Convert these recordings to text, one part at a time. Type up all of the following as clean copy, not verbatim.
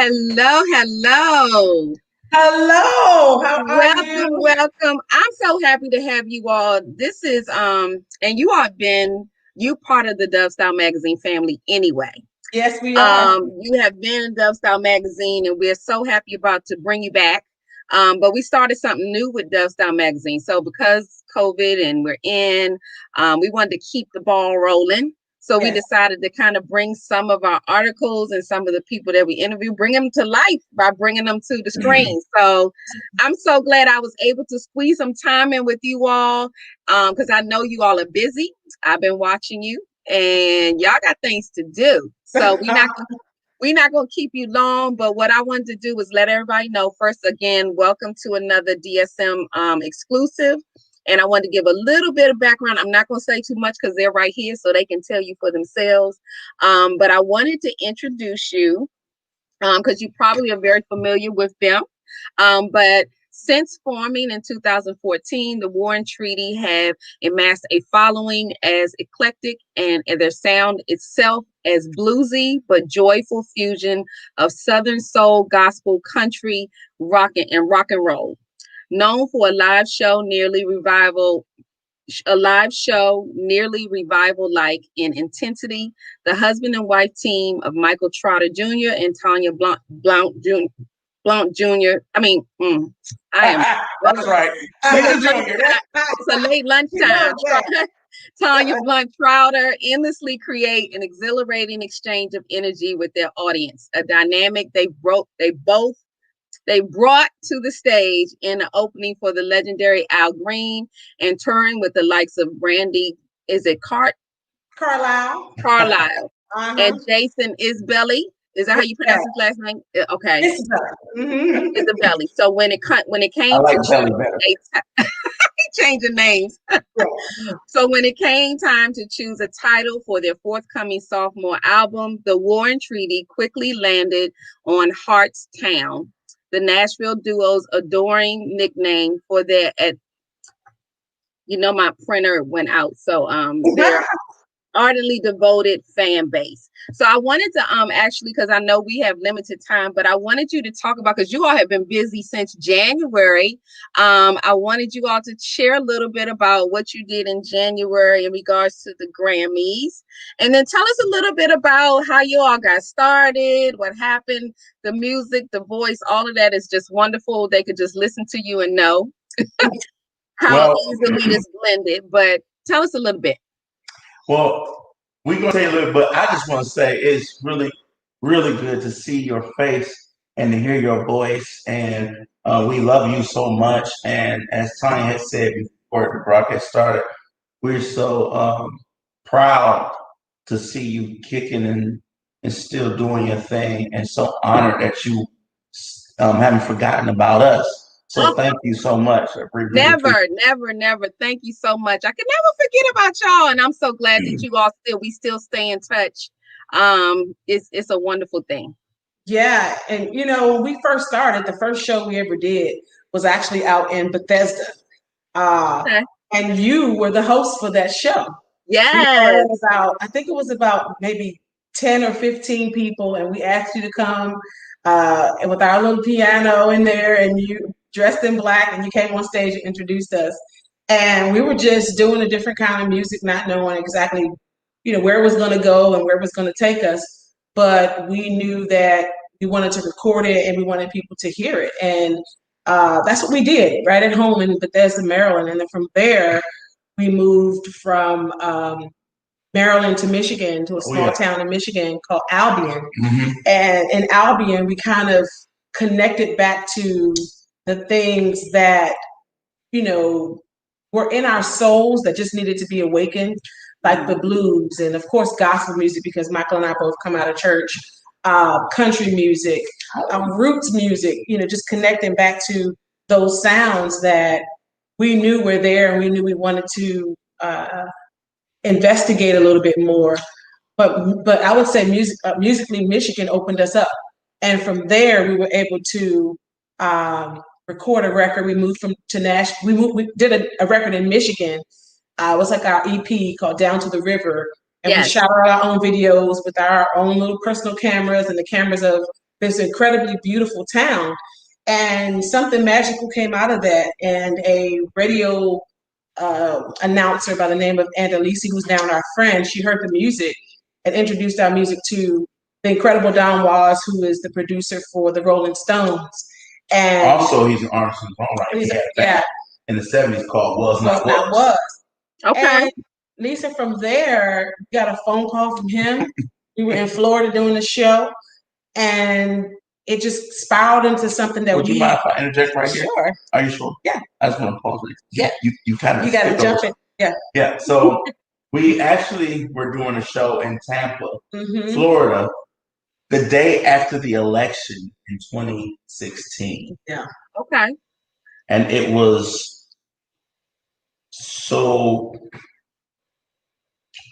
Hello, hello. Hello, how are Welcome, you? welcome. I'm so happy to have you all. This is and you all have been you part of the Dove Style Magazine family anyway. Yes, we are. You have been in Dove Style Magazine, and we're so happy about to bring you back. But we started something new with Dove Style Magazine. So because COVID and we wanted to keep the ball rolling. So we Yes. decided to kind of bring some of our articles and some of the people that we interview, bring them to life by bringing them to the screen. So I'm so glad I was able to squeeze some time in with you all because I know you all are busy. I've been watching you and y'all got things to do. So we're not going to keep you long, but what I wanted to do was let everybody know first, again, welcome to another DSM exclusive. And I want to give a little bit of background. I'm not going to say too much because they're right here so they can tell you for themselves. But I wanted to introduce you because you probably are very familiar with them. But since forming in 2014, the Warren Treaty have amassed a following as eclectic and their sound itself as bluesy but joyful fusion of Southern soul, gospel, country, rock and roll. Known for a live show nearly revival-like in intensity, the husband and wife team of Michael Trotter Jr. and Tanya Blount Jr. I am. That's right. It's a late lunchtime. Tanya Blount Trotter endlessly create an exhilarating exchange of energy with their audience, a dynamic they brought to the stage in the opening for the legendary Al Green and touring with the likes of Brandy, Carlisle. And Jason Isbelly. Is that how you pronounce his last name? Okay. Isabelli. So when it came changing names. So when it came time to choose a title for their forthcoming sophomore album, the Warren Treaty quickly landed on Heart's Town, the Nashville duo's adoring nickname for their my printer went out. So their ardently devoted fan base. So I wanted to actually, because I know we have limited time, but I wanted you to talk about, because you all have been busy since January. I wanted you all to share a little bit about what you did in January in regards to the Grammys, and then tell us a little bit about how you all got started, what happened, the music, the voice, all of that is just wonderful. They could just listen to you and know how easily it is blended. But tell us a little bit. Well, we're going to say a little, but I just want to say it's really, really good to see your face and to hear your voice. And we love you so much. And as Tanya had said before the broadcast started, we're so proud to see you kicking and still doing your thing, and so honored that you haven't forgotten about us. So thank you so much. Never. Thank you so much. I can never forget about y'all, and I'm so glad that you all still stay in touch. It's a wonderful thing. Yeah, and when we first started, the first show we ever did was actually out in Bethesda, and you were the host for that show. Yes. I think it was about maybe 10 or 15 people, and we asked you to come with our little piano in there, and you dressed in black, and you came on stage and introduced us. And we were just doing a different kind of music, not knowing exactly, where it was going to go and where it was going to take us. But we knew that we wanted to record it and we wanted people to hear it. And that's what we did right at home in Bethesda, Maryland. And then from there, we moved from Maryland to Michigan, to a small town in Michigan called Albion. And in Albion, we kind of connected back to the things that, were in our souls that just needed to be awakened, like the blues and, of course, gospel music, because Michael and I both come out of church, country music, roots music, just connecting back to those sounds that we knew were there and we knew we wanted to investigate a little bit more. But I would say musically, Michigan opened us up. And from there, we were able to record a record. We moved to Nashville. We did a record in Michigan. It was like our EP called Down to the River. And we shot our own videos with our own little personal cameras and the cameras of this incredibly beautiful town. And something magical came out of that. And a radio announcer by the name of Andalisi, who's now our friend, she heard the music and introduced our music to the incredible Don Was, who is the producer for the Rolling Stones. And also, he's an artist in his own right. He had a band in the 70s called Was Not Was. Okay. And Lisa, from there, got a phone call from him. We were in Florida doing the show, and it just spiraled into something that Would you mind if I interject right here? Sure. Are you sure? Yeah. I just want to pause it. Yeah. You kind of. You got to jump in. Yeah. Yeah. So we actually were doing a show in Tampa, Florida, the day after the election in 2016. Yeah. Okay. And it was so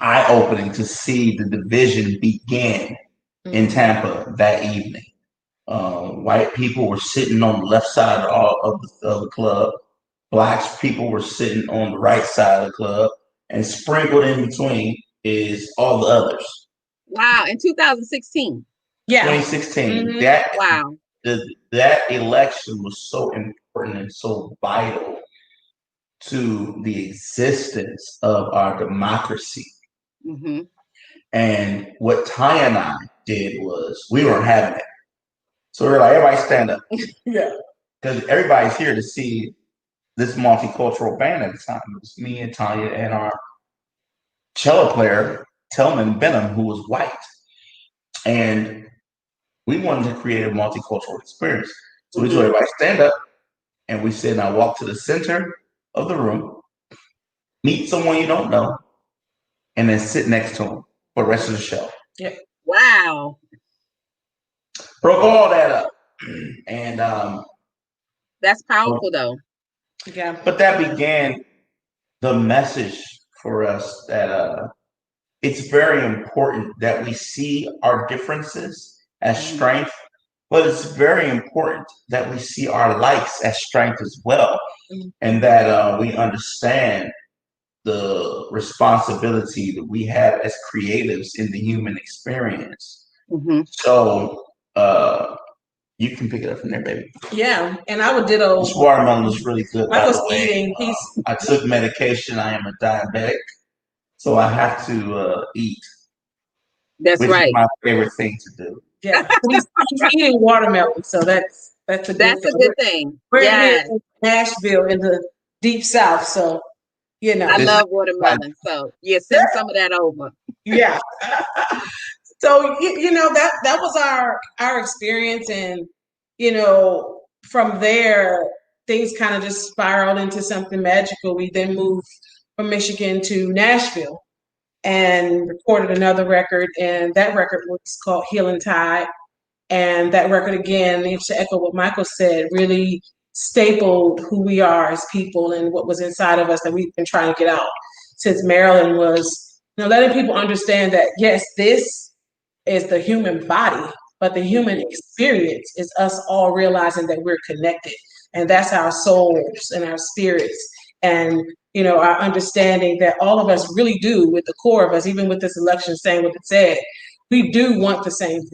eye-opening to see the division begin in Tampa that evening. White people were sitting on the left side of the club. Black people were sitting on the right side of the club, and sprinkled in between is all the others. Wow! In 2016. Yeah. 2016. That election was so important and so vital to the existence of our democracy. And what Tanya and I did was we weren't having it. So we were like, everybody stand up. Yeah. Because everybody's here to see this multicultural band at the time. It was me and Tanya and our cello player, Telman Benham, who was white. And we wanted to create a multicultural experience. So we told everybody stand up, and we said, now walk to the center of the room, meet someone you don't know, and then sit next to them for the rest of the show. Yeah. Wow. Broke all that up. And that's powerful though. Yeah. But that began the message for us that it's very important that we see our differences as strength, but it's very important that we see our likes as strength as well, and that we understand the responsibility that we have as creatives in the human experience. So you can pick it up from there, baby. Yeah, and I would ditto. This watermelon is really good. Michael's eating. I took medication. I am a diabetic, so I have to eat. That's which right. is my favorite thing to do. Yeah, he's eating watermelon, so that's a good thing. We're here in Nashville in the deep South, so you know. I love watermelon, so yeah, send some of that over. Yeah. So you know that was our experience, and you know from there things kind of just spiraled into something magical. We then moved from Michigan to Nashville and recorded another record, and that record was called Healing Tide. And that record, again, to echo what Michael said, really stapled who we are as people and what was inside of us that we've been trying to get out since Maryland, was letting people understand that yes, this is the human body, but the human experience is us all realizing that we're connected, and that's our souls and our spirits, and our understanding that all of us really do, with the core of us, even with this election saying what it said, we do want the same things.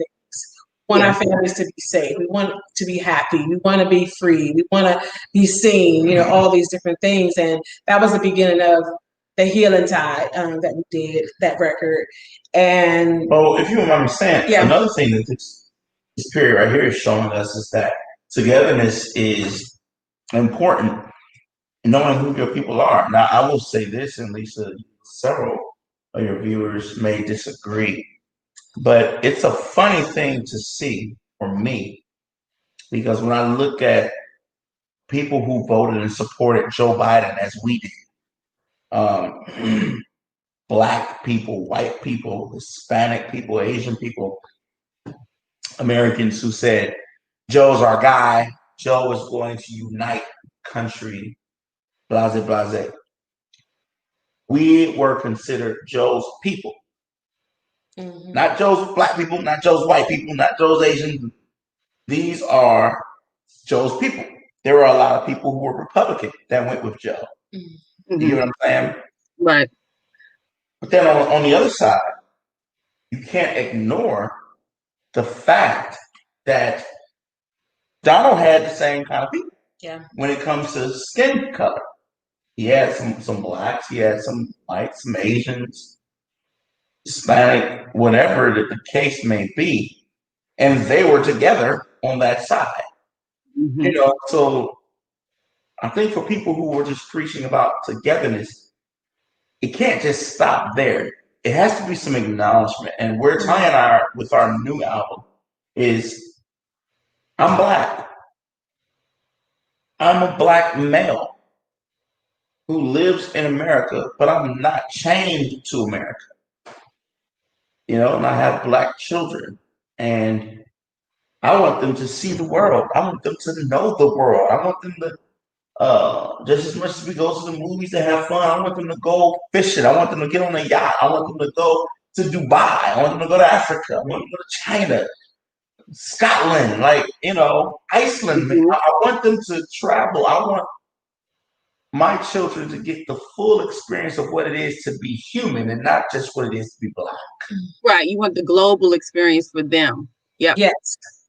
We want our families to be safe. We want to be happy. We want to be free. We want to be seen, all these different things. And that was the beginning of the Healing Tide that we did, that record. And if you remember saying, another thing that this period right here is showing us is that togetherness is important, knowing who your people are. Now, I will say this, and Lisa, several of your viewers may disagree, but it's a funny thing to see for me, because when I look at people who voted and supported Joe Biden as we did, Black people, white people, Hispanic people, Asian people, Americans who said, Joe's our guy, Joe is going to unite country, blase, blase. We were considered Joe's people. Not Joe's Black people, not Joe's white people, not Joe's Asian. These are Joe's people. There were a lot of people who were Republican that went with Joe. You know what I'm saying? Right. But then on the other side, you can't ignore the fact that Donald had the same kind of people. Yeah. When it comes to skin color, he had some blacks, he had some whites, some Asians, Hispanic, whatever the case may be, and they were together on that side. Mhm. So I think for people who were just preaching about togetherness, it can't just stop there. It has to be some acknowledgement. And where Tanya and I are with our new album is I'm black. I'm a black male who lives in America, but I'm not chained to America. And I have black children. And I want them to see the world. I want them to know the world. I want them to just as much as we go to the movies to have fun, I want them to go fishing. I want them to get on a yacht. I want them to go to Dubai. I want them to go to Africa. I want them to go to China, Scotland, Iceland. Mhm. I want them to travel. I want my children to get the full experience of what it is to be human and not just what it is to be black. Right. You want the global experience for them. Yep.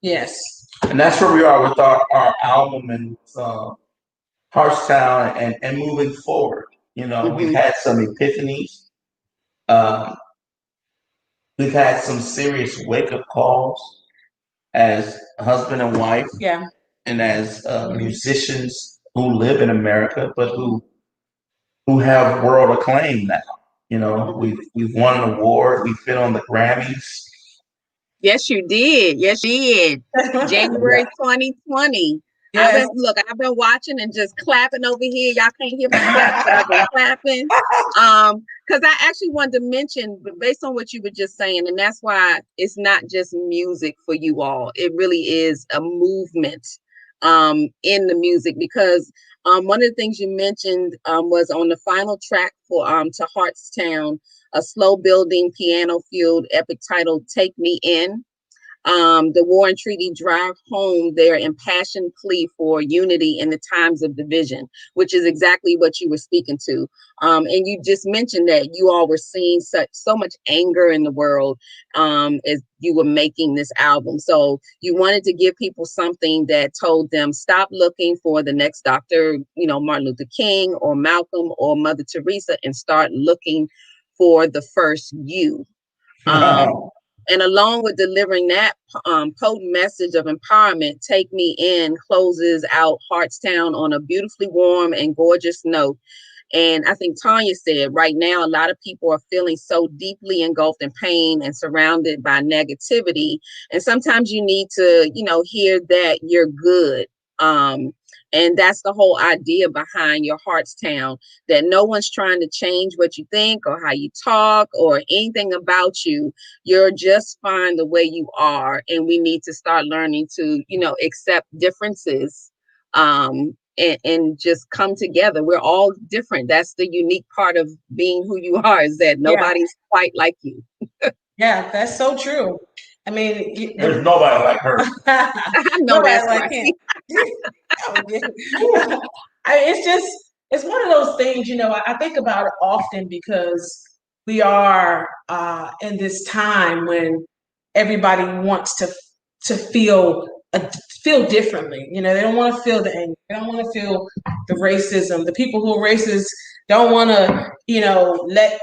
Yes. And that's where we are with our album and Heartstown and moving forward. We've had some epiphanies. We've had some serious wake-up calls as husband and wife. Yeah. And as musicians who live in America, but who have world acclaim now. We've won an award. We've been on the Grammys. Yes, you did. Yes, you did. January 2020. Yes. I've been watching and just clapping over here. Y'all can't hear my claps, but I've been clapping. Because I actually wanted to mention, based on what you were just saying, and that's why it's not just music for you all. It really is a movement in the music, because one of the things you mentioned was on the final track for to Heartstown, a slow building piano fueled epic titled Take Me In. The War and Treaty drive home their impassioned plea for unity in the times of division, which is exactly what you were speaking to. And you just mentioned that you all were seeing so much anger in the world as you were making this album. So you wanted to give people something that told them, stop looking for the next Dr. Martin Luther King or Malcolm or Mother Teresa, and start looking for the first you. And along with delivering that potent message of empowerment, Take Me In closes out Heartstown on a beautifully warm and gorgeous note. And I think Tanya said right now, a lot of people are feeling so deeply engulfed in pain and surrounded by negativity. And sometimes you need to, hear that you're good. And that's the whole idea behind your Heartstown, that no one's trying to change what you think or how you talk or anything about you. You're just fine the way you are. And we need to start learning to, accept differences. And just come together. We're all different. That's the unique part of being who you are, is that nobody's quite like you. Yeah, that's so true. I mean, there's nobody like her. I know that's like him. It's one of those things, I think about it often, because we are in this time when everybody wants to feel differently. They don't want to feel the anger. They don't want to feel the racism. The people who are racist don't want to, let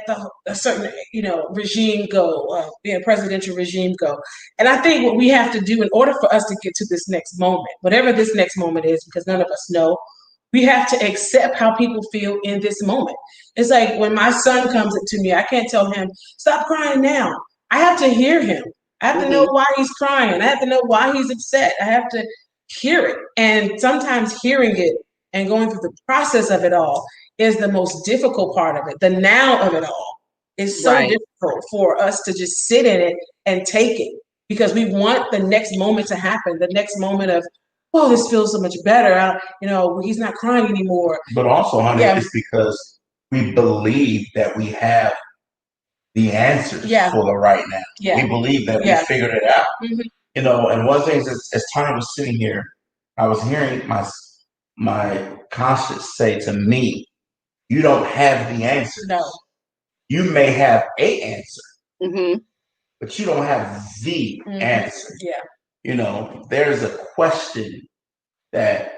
a certain, regime go, a presidential regime go. And I think what we have to do in order for us to get to this next moment, whatever this next moment is, because none of us know, we have to accept how people feel in this moment. It's like when my son comes to me, I can't tell him, stop crying now. I have to hear him. I have to know why he's crying. I have to know why he's upset. I have to hear it. And sometimes hearing it and going through the process of it all is the most difficult part of it. The now of it all is so difficult for us to just sit in it and take it, because we want the next moment to happen, the next moment of, oh, this feels so much better. He's not crying anymore. But also, honey, it's because we believe that we have the answers for the right now. Yeah. We believe that we figured it out. Mm-hmm. And one thing is, as Tanya was sitting here, I was hearing my conscience say to me, you don't have the answers. No. You may have a answer, but you don't have the answer. Yeah. there's a question that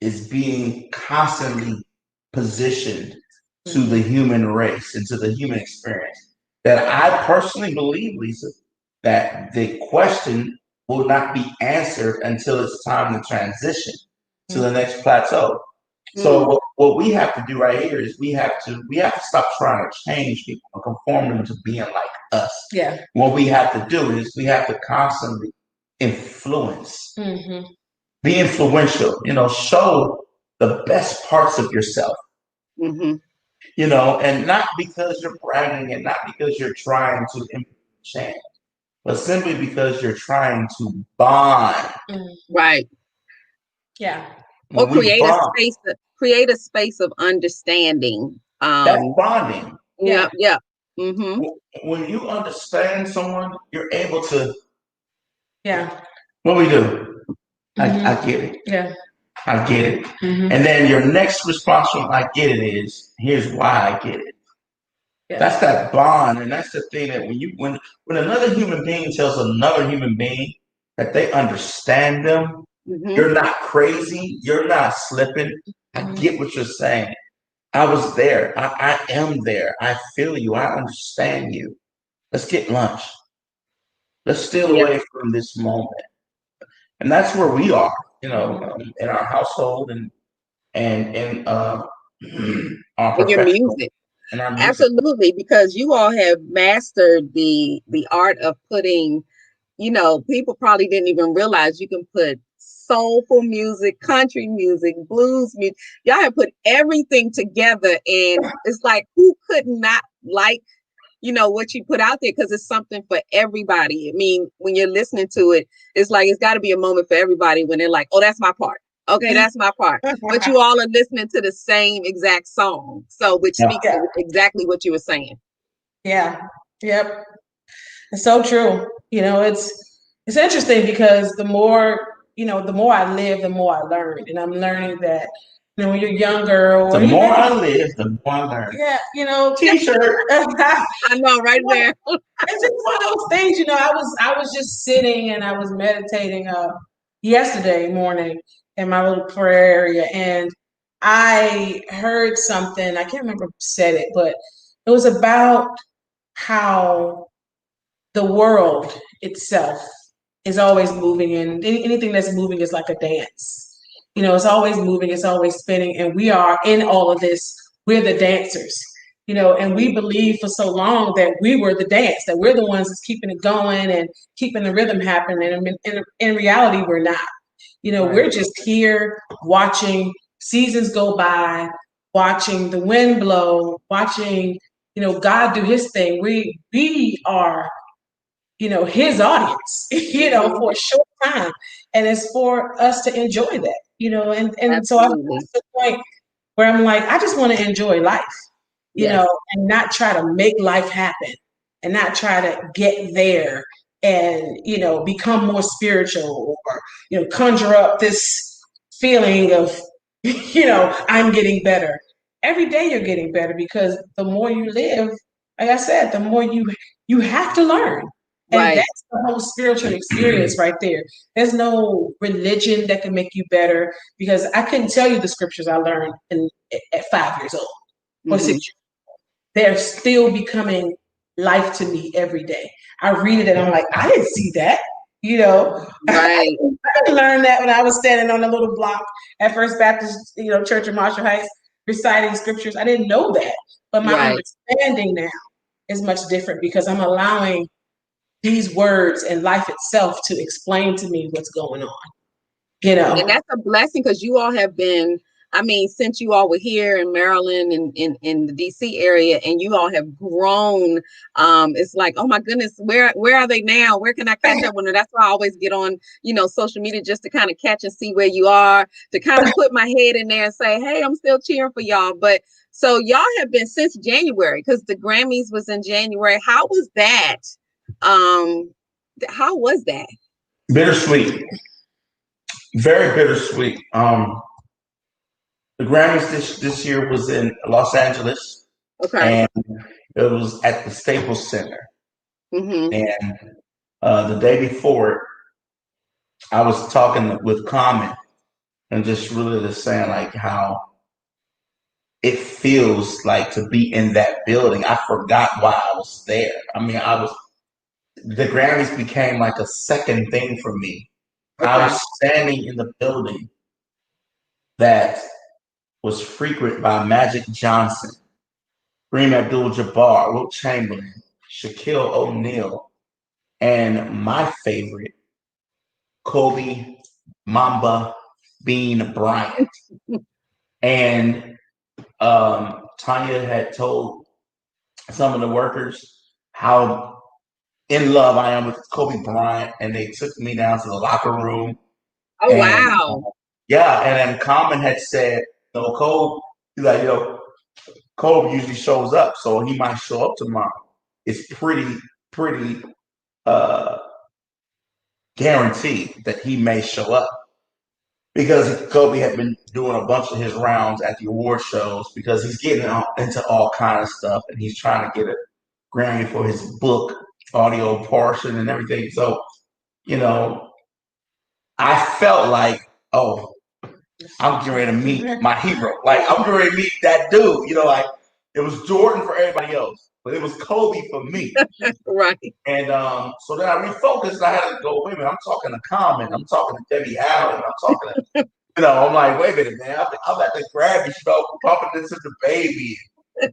is being constantly positioned to the human race and to the human experience that I personally believe, Lisa, that the question will not be answered until it's time to transition to the next plateau. So what we have to do right here is we have to stop trying to change people and conform them to being like us. Yeah. What we have to do is we have to constantly influence, be influential, show the best parts of yourself, and not because you're bragging and not because you're trying to change, but simply because you're trying to bond. Right. Yeah. When Or create bond, a space of understanding. that's bonding. Yeah. Yeah. When you understand someone, you're able to. Yeah. What we do? I get it. Yeah. I get it. And then your next response from I get it is, here's why I get it. Yeah. That's that bond, and that's the thing that when another human being tells another human being that they understand them, you're not crazy, you're not slipping. I get what you're saying. I was there. I am there. I feel you. I understand you. Let's get lunch. Let's steal away from this moment. And that's where we are, in our household and in our In your professional, music. in our music. Absolutely, because you all have mastered the art of putting, people probably didn't even realize you can put soulful music, country music, blues music. Y'all have put everything together, and it's like, who could not like what you put out there, because it's something for everybody. I mean, when you're listening to it, it's like it's got to be a moment for everybody when they're like, oh, that's my part. Okay, that's my part. But you all are listening to the same exact song, so which speaks to exactly what you were saying. Yeah. Yep. It's so true. It's interesting because the more I live, the more I learn, and I'm learning that when you're younger, the more I live, the more I learn. Yeah, T-shirt. I know, right there. It's just one of those things. I was just sitting and I was meditating yesterday morning in my little prayer area, and I heard something. I can't remember who said it, but it was about how the world itself is always moving, and anything that's moving is like a dance. It's always moving, it's always spinning, and we are in all of this. We're the dancers, and we believe for so long that we were the dance, that we're the ones that's keeping it going and keeping the rhythm happening. And in reality, we're not. We're just here watching seasons go by, watching the wind blow, watching, God do his thing. We are his audience, for a short time. And it's for us to enjoy that, and so I'm at the point where I'm like, I just want to enjoy life, and not try to make life happen and not try to get there and, become more spiritual or, conjure up this feeling of, I'm getting better. Every day you're getting better because the more you live, like I said, the more you have to learn. And that's the whole spiritual experience right there. There's no religion that can make you better, because I couldn't tell you the scriptures I learned at 5 years old or 6 years old. They're still becoming life to me every day. I read it and I'm like, I didn't see that. Right. I learned that when I was standing on a little block at First Baptist, Church in Marshall Heights, reciting scriptures. I didn't know that, but my understanding now is much different because I'm allowing these words and life itself to explain to me what's going on. And that's a blessing, because you all have been, since you all were here in Maryland and in the DC area, and you all have grown, it's like, oh my goodness, where are they now? Where can I catch up with them? That's why I always get on, social media, just to kind of catch and see where you are, to kind of put my head in there and say, hey, I'm still cheering for y'all. But so y'all have been since January, because the Grammys was in January. How was that? How was that? Bittersweet. Very bittersweet. The Grammys this year was in Los Angeles. Okay. And it was at the Staples Center. And the day before, I was talking with Common and just really just saying like how it feels like to be in that building. I forgot why I was there. I mean, the Grammys became like a second thing for me. I Okay. was standing in the building that was frequented by Magic Johnson, Kareem Abdul-Jabbar, Wilt Chamberlain, Shaquille O'Neal, and my favorite, Kobe Mamba Bean Bryant. And Tanya had told some of the workers how in love I am with Kobe Bryant, and they took me down to the locker room. Oh, And wow. yeah, and then Common had said, Kobe, he's like, Kobe usually shows up, so he might show up tomorrow. It's pretty uh, guaranteed that he may show up because Kobe had been doing a bunch of his rounds at the award shows because he's getting into all kind of stuff and he's trying to get a Grammy for his book, audio portion, and everything. So, I felt like, oh, I'm getting ready to meet my hero. Like, I'm getting ready to meet that dude. Like, it was Jordan for everybody else, but it was Kobe for me. Right. And so then I refocused and I had to go, wait a minute, I'm talking to Common, I'm talking to Debbie Allen, I'm talking to, I'm like, wait a minute, man, I'm at the Grammy show bumping into the baby.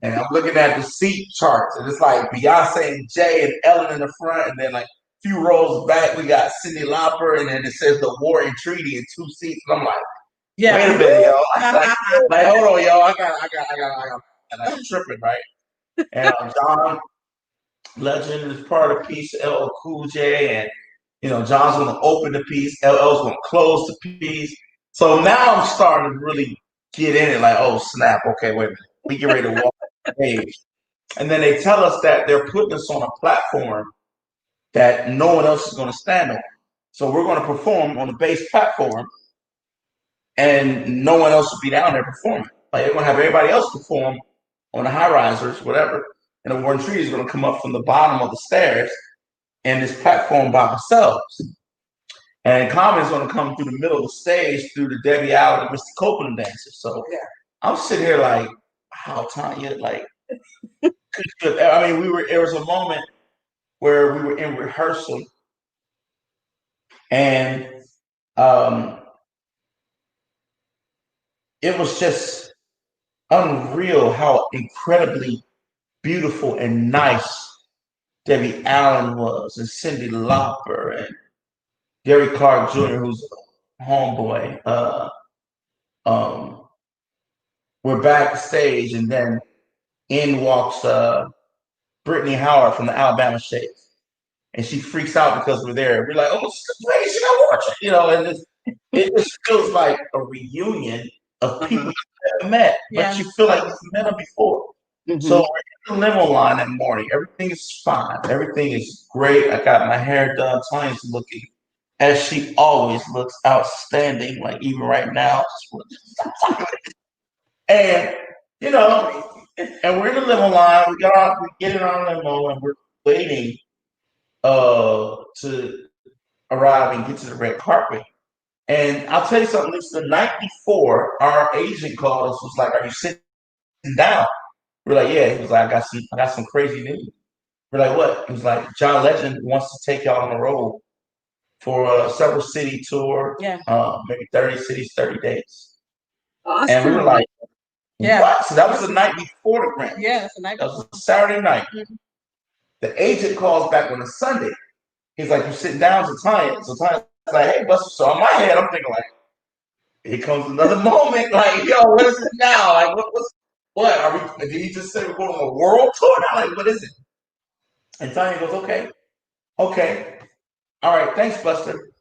And I'm looking at the seat charts, and it's like Beyonce and Jay and Ellen in the front, and then like a few rows back, we got Cyndi Lauper, and then it says the War and Treaty in 2 seats. And I'm like, Yeah. wait a minute, yo. Like, hold on, yo. I got. And I'm tripping, right? And John Legend is part of the piece, LL Cool J, and John's going to open the piece, LL's going to close the piece. So now I'm starting to really get in it, like, oh snap, okay, wait a minute, we get ready to walk the stage, and then they tell us that they're putting us on a platform that no one else is going to stand on. So we're going to perform on the base platform, and no one else will be down there performing. Like they're going to have everybody else perform on the high risers, whatever, and the Warren Tree is going to come up from the bottom of the stairs and this platform by themselves. And Common's going to come through the middle of the stage through the Debbie Allen and Mr. Copeland dances. So I'm sitting here like, how Tanya, like, I mean, there was a moment where we were in rehearsal and it was just unreal how incredibly beautiful and nice Debbie Allen was, and Cyndi Lauper, and Gary Clark Jr., who's a homeboy. We're backstage, and then in walks Brittany Howard from the Alabama Shakes, and she freaks out because we're there. We're like, "Oh, wait, she got watch," and it just feels like a reunion of people you never met, but you feel like you've met them before. Mm-hmm. So we're in the limo line that morning. Everything is fine. Everything is great. I got my hair done. Tanya's looking, as she always looks, outstanding. Like even right now, and and we're in the limo line. We get in our limo, and we're waiting to arrive and get to the red carpet. And I'll tell you something. It's the night before, our agent called us. Was like, "Are you sitting down?" We're like, "Yeah." He was like, I got some crazy news." We're like, "What?" He was like, "John Legend wants to take y'all on the road for a several city tour. Yeah. Maybe 30 cities, 30 days." Awesome. And we were like, "What?" So that was the night before the Grammy. Yeah, that's the night. That was a Saturday night. Mm-hmm. The agent calls back on a Sunday. He's like, "You sitting down to Tanya?" So Tanya's like, "Hey, Buster." So in my head, I'm thinking like, here comes another moment. Like, yo, what is it now? Like, what? Are we? Did he just say we're going on a world tour now? Like, what is it? And Tanya goes, "Okay, all right, thanks, Buster.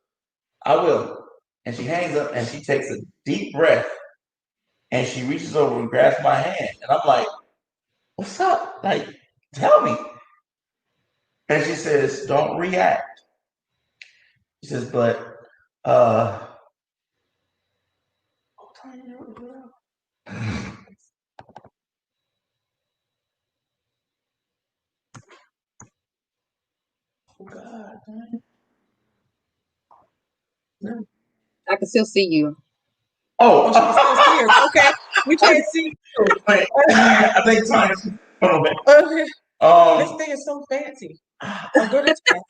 I will." And she hangs up and she takes a deep breath and she reaches over and grabs my hand. And I'm like, "What's up? Like, tell me." And she says, "Don't react." She says, "But, oh, God, man. can still see you. Oh, she can still see us. Okay, we can't see you. Wait, I think Tanya. Hold on, Okay. This man. thing is so fancy. Oh, good, it's fancy.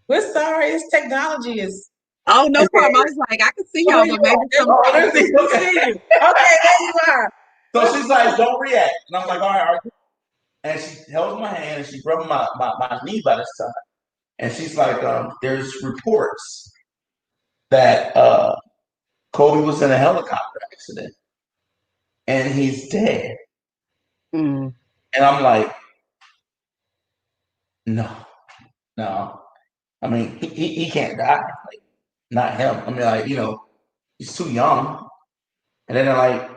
We're sorry. This technology is. Oh, no is problem. I was like, I can see Oh, y'all, you but maybe are. some. Oh, We this is can see you. Okay, there you are. So she's like, "Don't react," and I'm like, "All right." And she held my hand and she rubbed my knee by this time, and she's like, "There's reports that Kobe was in a helicopter accident and he's dead," Mm, and I'm like, "No, no. I mean, he can't die. Like, not him. I mean, like, he's too young." And then they're like,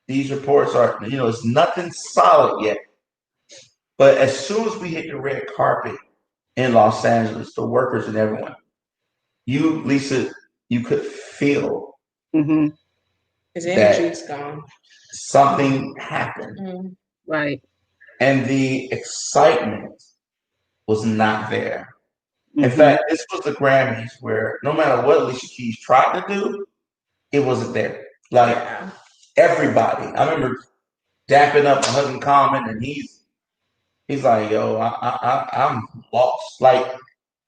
"These reports are, it's nothing solid yet." But as soon as we hit the red carpet in Los Angeles, the workers and everyone, Lisa, you could feel mm-hmm. His energy is gone. something happened. Mm. Right. And the excitement was not there. Mm-hmm. In fact, this was the Grammys where no matter what Alicia Keys tried to do, it wasn't there. Like everybody. I remember dapping up and hugging Common, and he's like, "Yo, I'm lost." Like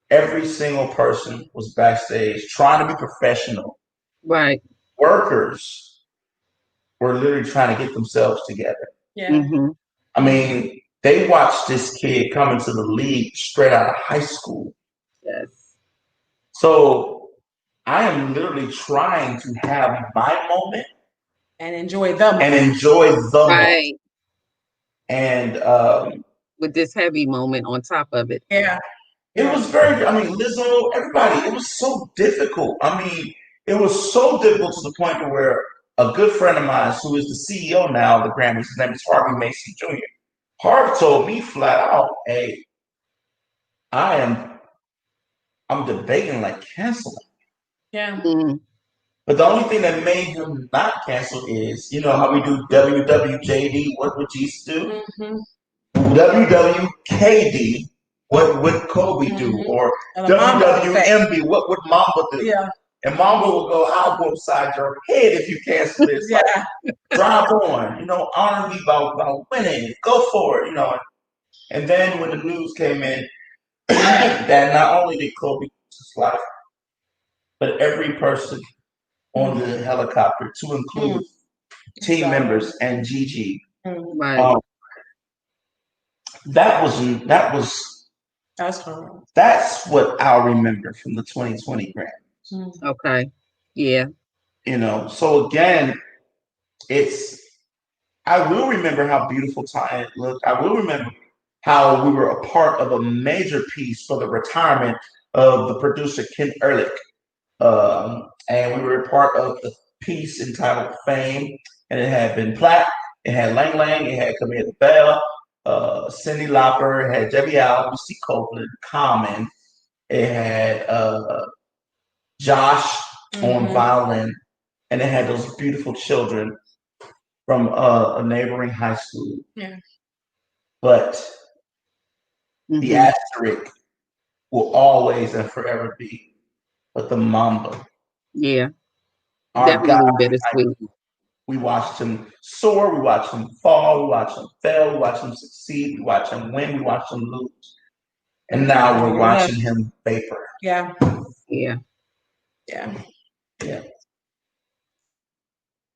every single person was backstage trying to be professional. Right. Workers were literally trying to get themselves together. Yeah. Mm-hmm. I mean, they watched this kid come into the league straight out of high school. Yes. So I am literally trying to have my moment and enjoy the moment. Right. And with this heavy moment on top of it. Yeah. It was very, Lizzo, everybody, it was so difficult. It was so difficult to the point to where a good friend of mine, who is the CEO now of the Grammys, his name is Harvey Mason Jr. Harv told me flat out, "Hey, I'm debating like canceling." Yeah. Mm. But the only thing that made him not cancel is, how we do WWJD, what would Jesus do? Mm-hmm. WWKD, what would Kobe do? Or WWMB, what would Mamba do? Yeah. And Mamba will go, "I'll go upside your head if you cancel this." Yeah. Like, drive on, honor me by winning. Go for it, And then when the news came in that not only did Kobe lose his life, but every person on the helicopter, to include team members and Gigi, Right. That's hard. That's what I'll remember from the 2020 Grammys. Okay. Yeah. So again, I will remember how beautiful Tanya looked. I will remember how we were a part of a major piece for the retirement of the producer Ken Ehrlich. And we were a part of the piece entitled Fame. And it had Ben Platt, it had Lang Lang, it had Camille Bell, Cyndi Lauper, it had Debbie Allen, Lucy Copeland, Common, it had Josh on violin, and it had those beautiful children from a neighboring high school. Yeah. But the asterisk will always and forever be, but the Mamba. Yeah. Our Definitely guy, bittersweet. we watched him soar, we watched him fall, we watched him fail, we watched him succeed, we watched him win, we watched him lose. And now we're watching him vapor. Yeah. Yeah. Yeah. Yeah.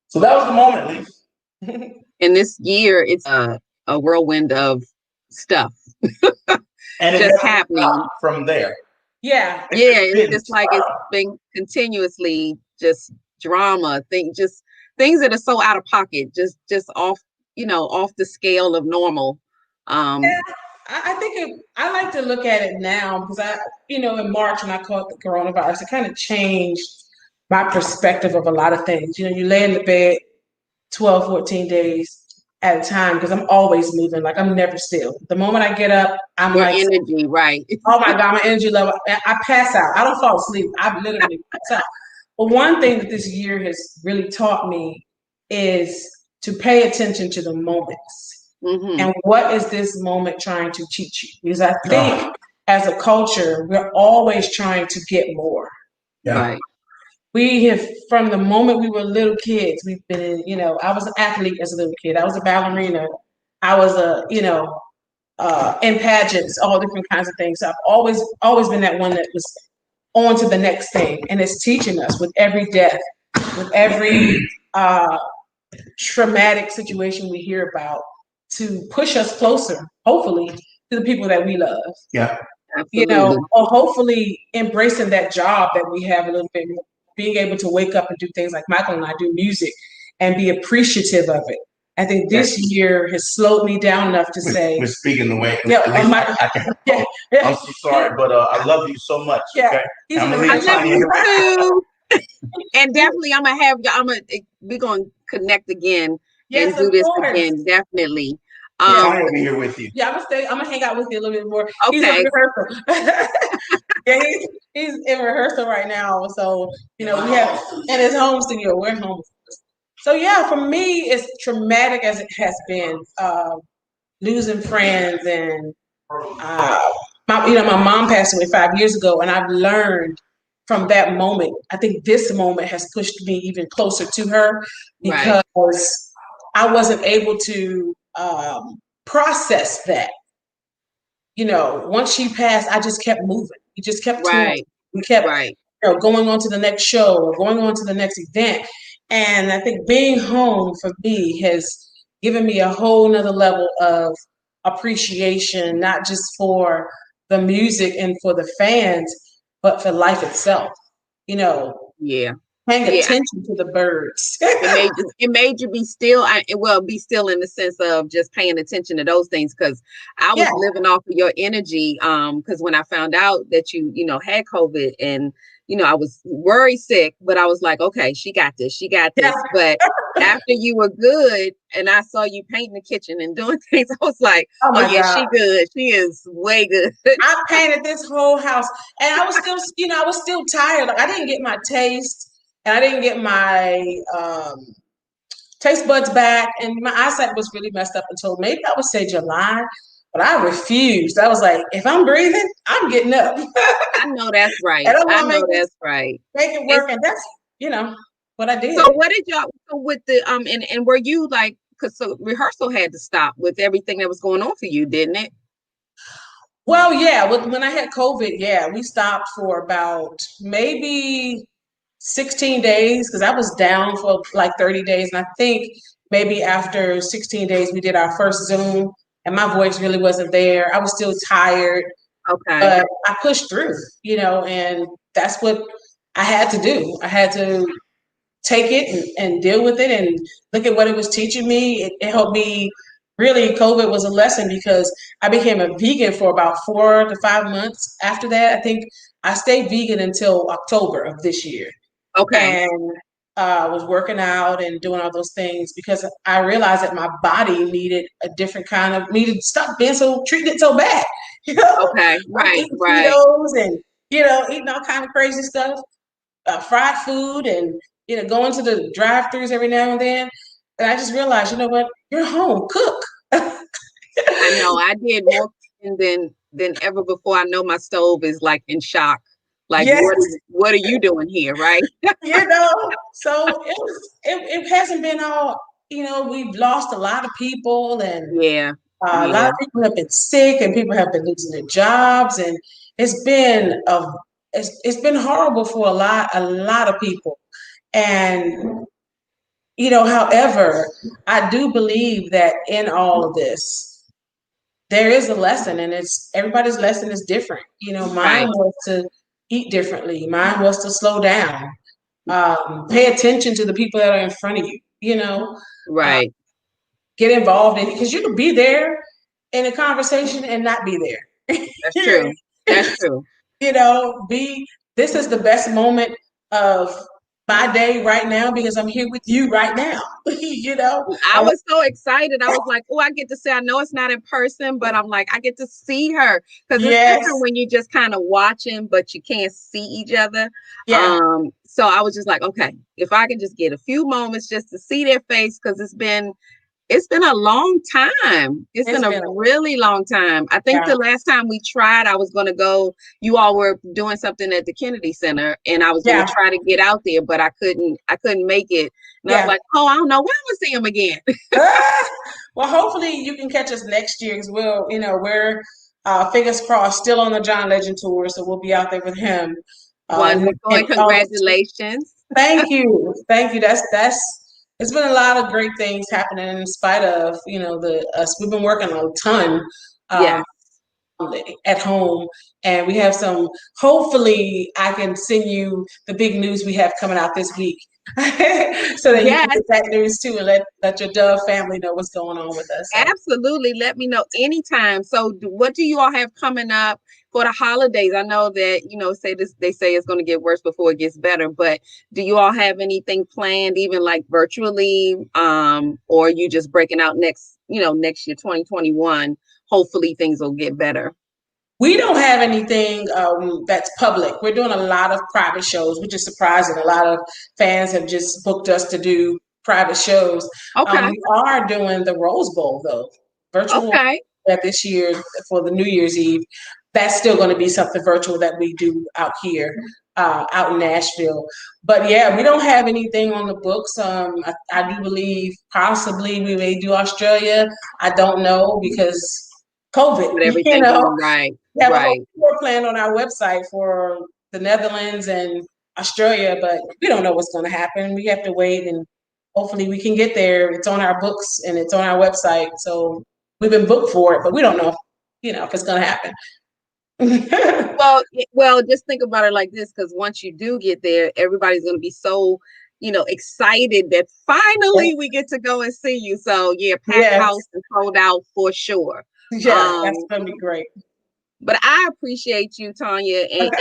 So that was the moment, Lisa. And this year, it's a whirlwind of stuff And just happening from there. Yeah. Yeah, it's just like it's been continuously just drama, things that are so out of pocket, just off, off the scale of normal. Yeah, I think I like to look at it now because in March when I caught the coronavirus, it kind of changed my perspective of a lot of things. You lay in the bed 12, 14 days at a time because I'm always moving. Like I'm never still. The moment I get up, I'm Your like energy, right? Oh my God, my energy level. I pass out. I don't fall asleep. I literally pass out. But one thing that this year has really taught me is to pay attention to the moments. And what is this moment trying to teach you? Because I think as a culture, we're always trying to get more. Yeah. Right. we have, from the moment we were little kids, we've been in, I was an athlete as a little kid. I was a ballerina. I was in pageants, all different kinds of things. So I've always been that one that was on to the next thing. And it's teaching us with every death, with every traumatic situation we hear about, to push us closer, hopefully, to the people that we love. Yeah. Absolutely. Or hopefully embracing that job that we have a little bit, being able to wake up and do things like Michael and I do, music, and be appreciative of it. I think this year has slowed me down enough to say, we're speaking the way. Yeah, I can. Yeah, I'm so sorry, but I love you so much. Yeah, okay? I love you too. And definitely, I'm gonna have y'all. We're gonna connect again and do this again. Definitely. I'll be here with you. Yeah, I'm gonna hang out with you a little bit more. Okay. He's in rehearsal. Yeah, he's in rehearsal right now. So we have, and his home studio. We're home. So yeah, for me, as traumatic as it has been, losing friends, and my mom passed away 5 years ago, and I've learned from that moment. I think this moment has pushed me even closer to her, because I wasn't able to process that. Once she passed, I just kept moving. We just kept touring. We kept going on to the next show or going on to the next event. And I think being home for me has given me a whole nother level of appreciation, not just for the music and for the fans, but for life itself. Yeah. Paying attention to the birds. It made you be still. Be still in the sense of just paying attention to those things, because I was living off of your energy. Because when I found out that you had COVID, and I was worried sick, but I was like, okay, she got this. But after you were good, and I saw you painting the kitchen and doing things, I was like, oh yeah, God. She good. She is way good. I painted this whole house, and I was still tired. Like, I didn't get my taste. And I didn't get my taste buds back, and my eyesight was really messed up until maybe I would say July, but I refused. I was like, if I'm breathing, I'm getting up. I know that's right. I know that's right. Make it work, and that's what I did. So what did y'all with the and were you like, because rehearsal had to stop with everything that was going on for you, didn't it? Well, yeah. When I had COVID, we stopped for about maybe 16 days, because I was down for like 30 days. And I think maybe after 16 days, we did our first Zoom, and my voice really wasn't there. I was still tired. Okay. But I pushed through, and that's what I had to do. I had to take it and deal with it and look at what it was teaching me. It helped me. Really, COVID was a lesson, because I became a vegan for about 4 to 5 months after that. I think I stayed vegan until October of this year. Okay. And was working out and doing all those things, because I realized that my body needed needed to stop being treated so bad. Okay, right. Eating Cheetos and eating all kind of crazy stuff, fried food, and going to the drive-thrus every now and then. And I just realized, you know what? You're home, cook. I know. I did more than ever before. I know my stove is like in shock. Like, what are you doing here, right? So it hasn't been all, we've lost a lot of people, and a lot of people have been sick, and people have been losing their jobs, and it's been horrible for a lot of people. And however, I do believe that in all of this, there is a lesson, and everybody's lesson is different. Mine was to eat differently. Mine was to slow down. Pay attention to the people that are in front of you. Get involved in it, because you can be there in a conversation and not be there. That's true. That's true. This is the best moment of my day right now, because I'm here with you right now. I was so excited. I was like, oh, I get to say, I know it's not in person, but I'm like, I get to see her, because it's different when you just kind of watching, but you can't see each other. So I was just like, okay, if I can just get a few moments just to see their face, because it's been It's been a long time. It's It's been a been, really long time. I think yeah, the last time we tried, I was going to go, you all were doing something at the Kennedy Center, and I was going to yeah, try to get out there, but I couldn't make it. And I was yeah. like, oh, I don't know when I'm going to see him again. Well, hopefully you can catch us next year as well. We're fingers crossed still on the John Legend tour, so we'll be out there with him. Wonderful, and In August. congratulations. Thank you, thank you. That's. It's been a lot of great things happening in spite of the us. We've been working a ton. Yeah. Um, at home, and we have some. Hopefully I can send you the big news we have coming out this week so that you can Yes, get that news too, and let your Dove family know what's going on with us. So absolutely. Let me know anytime. So, what do you all have coming up for the holidays? I know that say this. They say it's going to get worse before it gets better. But do you all have anything planned, even like virtually, or are you just breaking out next year, 2021? Hopefully, things will get better. we don't have anything that's public. We're doing a lot of private shows, which is surprising. A lot of fans have just booked us to do private shows. Okay. We are doing the Rose Bowl though, virtual Okay. this year for the New Year's Eve. That's still going to be something virtual that we do out here, out in Nashville. But yeah, we don't have anything on the books. I do believe possibly we may do Australia. I don't know because COVID, With everything going right. we have a whole Right. tour plan on our website for the Netherlands and Australia, but we don't know what's going to happen. We have to wait, and hopefully we can get there. It's on our books and it's on our website, so we've been booked for it, but we don't know, if it's going to happen. Well, just think about it like this, because once you do get there, everybody's going to be so, excited that finally we get to go and see you. So yeah, packed Yes, house and sold out for sure. yes, Um, that's going to be great. but I appreciate you, Tanya, and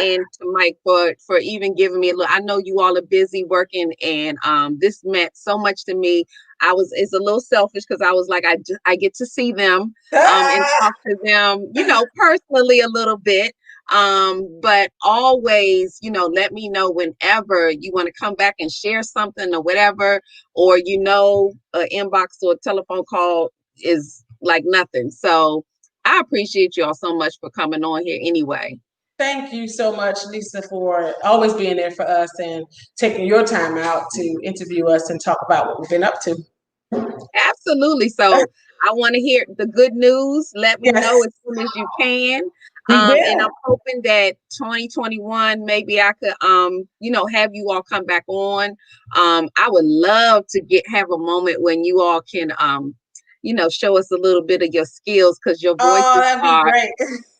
to Mike for even giving me a look. I know you all are busy working, and this meant so much to me. It's a little selfish because I was like, I get to see them and Ah, talk to them, personally a little bit. But always, let me know whenever you want to come back and share something or whatever, or an inbox or a telephone call is like nothing. So I appreciate y'all so much for coming on here anyway. thank you so much, Lisa, for always being there for us and taking your time out to interview us and talk about what we've been up to. Absolutely. So I want to hear the good news. Let me Yes, know as soon as you can. we And I'm will. hoping that 2021, maybe I could, have you all come back on. I would love to have a moment when you all can, show us a little bit of your skills, because Oh, that'd be great.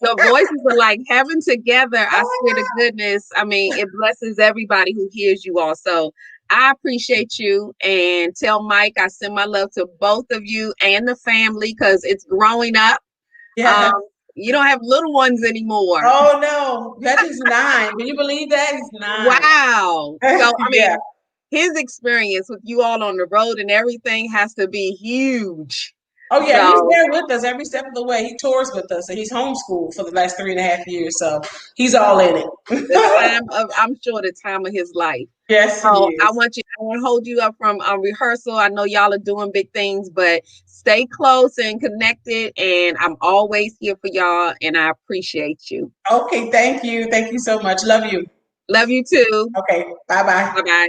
your voices are like heaven together. I swear to Oh, goodness. I mean, it blesses everybody who hears you all. So I appreciate you, and tell Mike I send my love to both of you and the family, because it's growing up. yeah. Um, you don't have little ones anymore. Oh no, that is 9. Can you believe that? He's 9. Wow. So, I Yeah. mean, his experience with you all on the road and everything has to be huge. Oh yeah, he's So there with us every step of the way. He tours with us, and he's homeschooled for the last 3.5 years. So he's all in it. I'm sure the time of his life. Yes, he So is. I want to hold you up from rehearsal. I know y'all are doing big things, but stay close and connected. And I'm always here for y'all, and I appreciate you. Okay, thank you. Thank you so much. Love you. Love you too. Okay, bye bye. Bye bye.